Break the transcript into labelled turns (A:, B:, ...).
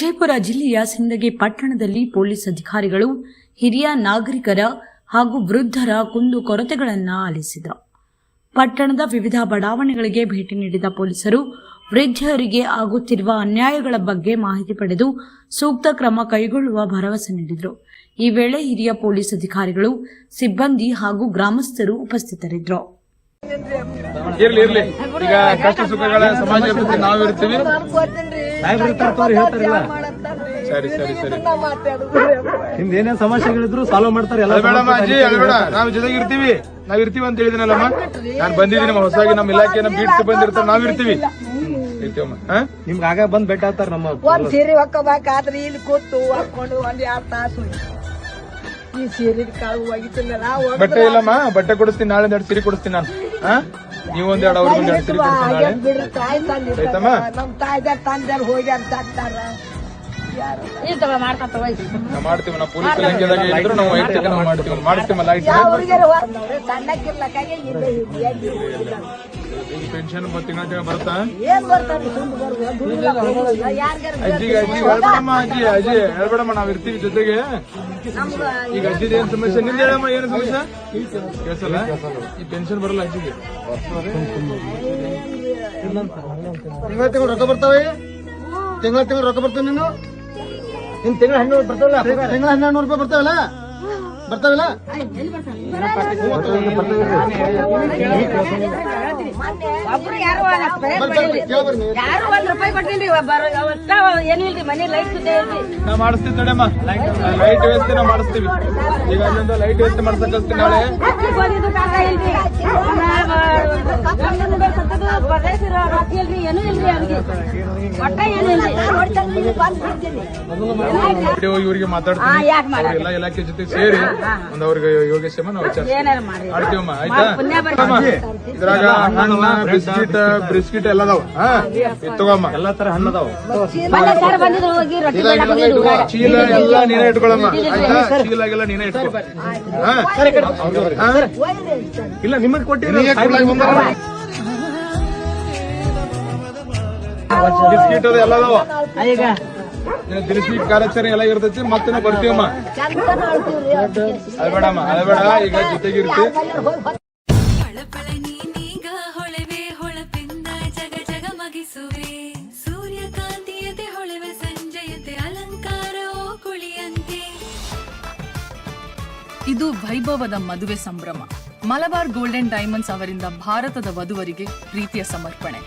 A: ವಿಜಯಪುರ ಜಿಲ್ಲೆಯ ಸಿಂದಗಿ ಪಟ್ಟಣದಲ್ಲಿ ಪೊಲೀಸ್ ಅಧಿಕಾರಿಗಳು ಹಿರಿಯ ನಾಗರಿಕರ ಹಾಗೂ ವೃದ್ಧರ ಕುಂದುಕೊರತೆಗಳನ್ನು ಆಲಿಸಿದರು. ಪಟ್ಟಣದ ವಿವಿಧ ಬಡಾವಣೆಗಳಿಗೆ ಭೇಟಿ ನೀಡಿದ ಪೊಲೀಸರು ವೃದ್ಧರಿಗೆ ಆಗುತ್ತಿರುವ ಅನ್ಯಾಯಗಳ ಬಗ್ಗೆ ಮಾಹಿತಿ ಪಡೆದು ಸೂಕ್ತ ಕ್ರಮ ಕೈಗೊಳ್ಳುವ ಭರವಸೆ ನೀಡಿದರು. ಈ ವೇಳೆ ಹಿರಿಯ ಪೊಲೀಸ್ ಅಧಿಕಾರಿಗಳು, ಸಿಬ್ಬಂದಿ ಹಾಗೂ ಗ್ರಾಮಸ್ಥರು ಉಪಸ್ಥಿತರಿದ್ದರು.
B: ಇರ್ಲಿ ಈಗ ಕಷ್ಟ ಸುಖಗಳ ಸಮಾಜ ಜೊತೆ ನಾವಿರ್ತೀವಿ. ಸರಿ ಸರಿ ಸರಿ
C: ಏನೇನ್ ಸಮಸ್ಯೆಗಳಿದ್ರು ಸಾಲ್ವ್ ಮಾಡ್ತಾರೆ.
B: ಬೇಡಮ್ಮ ಅಜ್ಜಿ, ಬೇಡ, ನಾವ್ ಜೊತೆಗಿರ್ತೀವಿ. ನಾವಿರ್ತೀವಿ ಅಂತ ಹೇಳಿದಿನಲ್ಲಮ್ಮ. ನಾನು ಬಂದಿದ್ದೀನಿ, ಹೊಸದಾಗಿ ನಮ್ಮ ಇಲಾಖೆ ನಮ್ಮ ಬೀಟ್ ಸಿಬ್ಬಂದಿ ಇರ್ತಾರೆ, ನಾವಿರ್ತೀವಿ.
C: ನಿಮ್ಗೆ ಆಗ ಬಂದ್ ಬೆಟ್ಟ ಆಗ್ತಾರ. ನಮ್ಮ
D: ಒಂದ್ ಸೀರೆ ಹಾಕೋಬೇಕಾದ್ರೆ ಇಲ್ಲಿ ಕೂತು ಹಾಕೊಂಡು ಒಂದ್ 2 ತಾಸು ಈ ಸೀರೆ ಕಾಳು ಒಗಿತಿಲ್ಲ.
B: ಬಟ್ಟೆ ಇಲ್ಲಮ್ಮ, ಬಟ್ಟೆ ಕೊಡಿಸ್ತೀನಿ. ನಾಳೆ 2 ಸೀರೆ ಕೊಡಿಸ್ತೀನಿ ನಾನು. ನೀವೊಂದ್ 2 ಅವ್ರಿಗೆ 2 ಸೀರೆ ಕೊಡಿಸ್ತೀನಿ ನಾಳೆ. ಆಯ್ತಮ್ಮ?
D: ನಮ್ ತಾಯ್ದಾರ ತಂದಾರ ಹೋಗಿ ಅಂತ ಅಂತಾರ.
B: ಮಾಡ್ತೀವಿ ನಾವು ಪೊಲೀಸ್ ಇಲಾಖೆದಾಗ ಇದ್ರು ನಾವು ವೈಯಕ್ತಿಕ ನಾವು ಮಾಡಿಸ್ತೀವಲ್ಲ. ಪೆನ್ಷನ್ ತಿಂಗಳ ಬರುತ್ತಾ? ಅಜ್ಜಿಗೆ ಹೇಳ್ಬೇಡಮ್ಮ, ಅಜ್ಜಿ ಹೇಳ್ಬೇಡಮ್ಮ, ನಾವ್ ಇರ್ತೀವಿ ಜೊತೆಗೆ. ಈಗ ಅಜ್ಜಿದ ಏನ್ ಸಮಸ್ಯೆ? ನಿಂದ ಹೇಳಮ್ಮ, ಏನು ಸಮಸ್ಯೆ? ಕೇಳಿಸಲ್ಲ? ಈ ಪೆನ್ಷನ್ ಬರಲ್ಲ ಅಜ್ಜಿಗೆ.
C: ತಿಂಗಳ ರೊಕ್ಕ ಬರ್ತಾವೆ, ತಿಂಗಳ ರೊಕ್ಕ ಬರ್ತಾವೆ. ನೀನು ನಿನ್ ತಿಂಗಳ 1200 ಬರ್ತಾವಲ್ಲ, ತಿಂಗಳ 1200 ರೂಪಾಯಿ ಬರ್ತಾವಲ್ಲ.
D: ಒಬ್ರು ಯಾರು 1 ರೂಪಾಯಿ ಕೊಟ್ಟಿಲ್ರಿ. ಏನಿಲ್ರಿ, ಮನೆ ಲೈಟ್
B: ನಾವ್ ಮಾಡಿಸ್ತೀವಿ ತಡೆಯಮ್ಮ. ಲೈಟ್ ವ್ಯವಸ್ಥೆ ನಾವು ಮಾಡಿಸ್ತೀವಿ. ಈಗ ಅಲ್ಲಿಂದ ಲೈಟ್ ವ್ಯವಸ್ಥೆ ಮಾಡ್ಸಕ್ ಕಲ್ಸ್ತೀನಿ ನಾಳೆ.
D: ಏನೂ ಇಲ್ರಿ ಅವ್ರಿಗೆ, ಒಟ್ಟ ಏನೂ ಇಲ್ರಿ.
B: ಇವರಿಗೆ ಮಾತಾಡ್ತೀವಿ, ಎಲ್ಲ ಇಲಾಖೆ ಜೊತೆ ಸೇರಿ ಒಂದ್ ಅವ್ರಿಗೆ ಯೋಗೇಶಮ್ಮ ನಾವು ಮಾಡ್ತೀವಮ್ಮ. ಆಯ್ತಾ? ಇದ್ರಾಗ ಹಣ್ಣ, ಬಿಸ್ಕಿಟ್ ಎಲ್ಲ ಅದಾವ. ತಗೋಮ್ಮ, ಎಲ್ಲಾ ತರ ಹಣ್ಣು ಅದಾವ. ಚೀಲ ಎಲ್ಲ ನೀನೇ ಇಟ್ಕೊಳಮ್ಮ. ಆಯ್ತಾ? ಚೀಲಾಗೆಲ್ಲ ನೀನೇ ಇಟ್ಕೊ.
C: ಇಲ್ಲ ನಿಮಗ್ ಕೊಟ್ಟಿರಿ
B: ಬಿಸ್ಕಿಟ್ ಅದು ಎಲ್ಲ ಅದಾವ. ದಿನಸಿ ಕಾರ್ಯಾಚರಣೆ ಎಲ್ಲ ಇರ್ತೈತಿ. ಮತ್ತೆ ನಾವು ಬರ್ತೀವಮ್ಮ. ಅಳಬೇಡಮ್ಮ, ಅಳಬೇಡ. ಈಗ ಜೊತೆಗಿರ್ತಿ.
E: ಇದು ವೈಭವದ ಮದುವೆ ಸಂಭ್ರಮ. ಮಲಬಾರ್ ಗೋಲ್ಡನ್ ಡೈಮಂಡ್ಸ್ ಅವರಿಂದ ಭಾರತದ ವಧುವರಿಗೆ ಪ್ರೀತಿಯ ಸಮರ್ಪಣೆ.